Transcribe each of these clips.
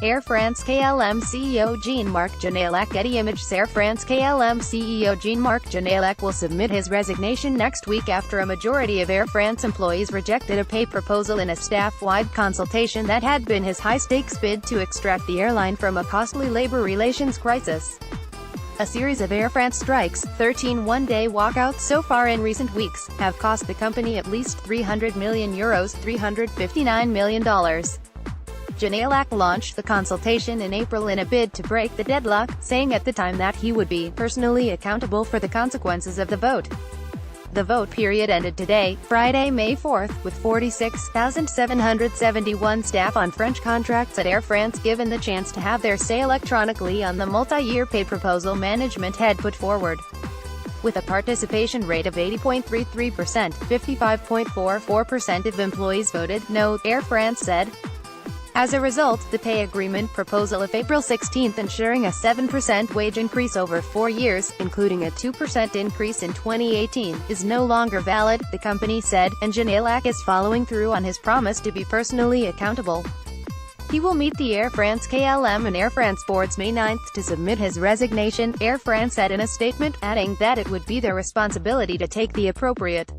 Air France-KLM CEO Jean-Marc Janaillac. Getty ImagesAir. France-KLM CEO Jean-Marc Janaillac will submit his resignation next week after a majority of Air France employees rejected a pay proposal in a staff-wide consultation that had been his high-stakes bid to extract the airline from a costly labor relations crisis. A series of Air France strikes, 13 one-day walkouts so far in recent weeks, have cost the company at least €300 million $359 million. Janaillac launched the consultation in April in a bid to break the deadlock, saying at the time that he would be personally accountable for the consequences of the vote. The vote period ended today, Friday, May 4, with 46,771 staff on French contracts at Air France given the chance to have their say electronically on the multi-year pay proposal management had put forward. With a participation rate of 80.33%, 55.44% of employees voted no, Air France said. As a result, the pay agreement proposal of April 16 ensuring a 7% wage increase over 4 years, including a 2% increase in 2018, is no longer valid, the company said, and Janaillac is following through on his promise to be personally accountable. He will meet the Air France-KLM and Air France boards May 9 to submit his resignation, Air France said in a statement, adding that it would be their responsibility to take the appropriate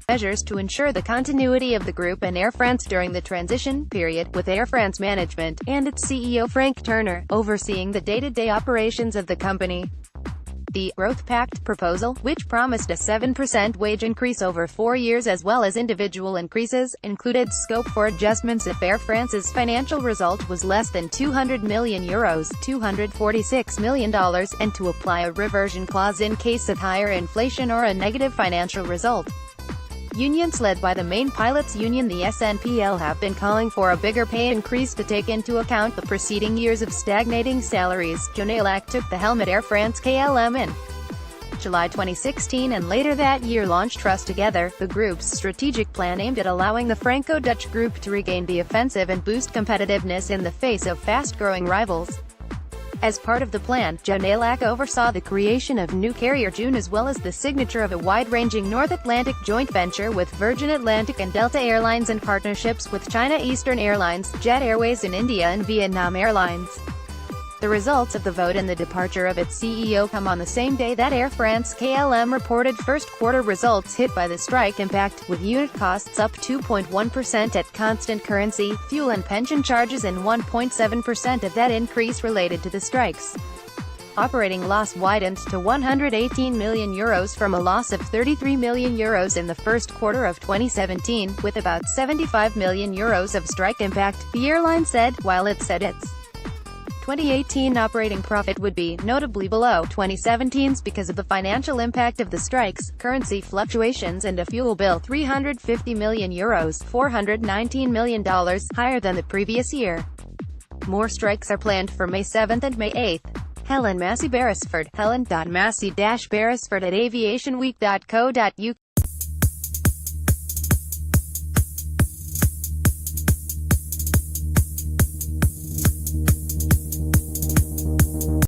measures to ensure the continuity of the group and Air France during the transition period, with Air France management, and its CEO Frank Turner, overseeing the day-to-day operations of the company. The Growth Pact proposal, which promised a 7% wage increase over 4 years as well as individual increases, included scope for adjustments if Air France's financial result was less than €200 million $246 million, and to apply a reversion clause in case of higher inflation or a negative financial result. Unions led by the main pilots union the SNPL have been calling for a bigger pay increase to take into account the preceding years of stagnating salaries. Janaillac took the helm at Air France-KLM in July 2016 and later that year launched Trust Together, the group's strategic plan aimed at allowing the Franco-Dutch group to regain the offensive and boost competitiveness in the face of fast-growing rivals. As part of the plan, Janaillac oversaw the creation of new carrier June as well as the signature of a wide-ranging North Atlantic joint venture with Virgin Atlantic and Delta Airlines and partnerships with China Eastern Airlines, Jet Airways in India and Vietnam Airlines. The results of the vote and the departure of its CEO come on the same day that Air France-KLM reported first-quarter results hit by the strike impact, with unit costs up 2.1% at constant currency, fuel and pension charges and 1.7% of that increase related to the strikes. Operating loss widened to €118 million from a loss of €33 million in the first quarter of 2017, with about €75 million of strike impact, the airline said, while it said its 2018 operating profit would be notably below 2017's because of the financial impact of the strikes, currency fluctuations and a fuel bill €350 million $419 million higher than the previous year. More strikes are planned for May 7 and May 8. Helen Massey Beresford, helen.massey-beresford@aviationweek.co.uk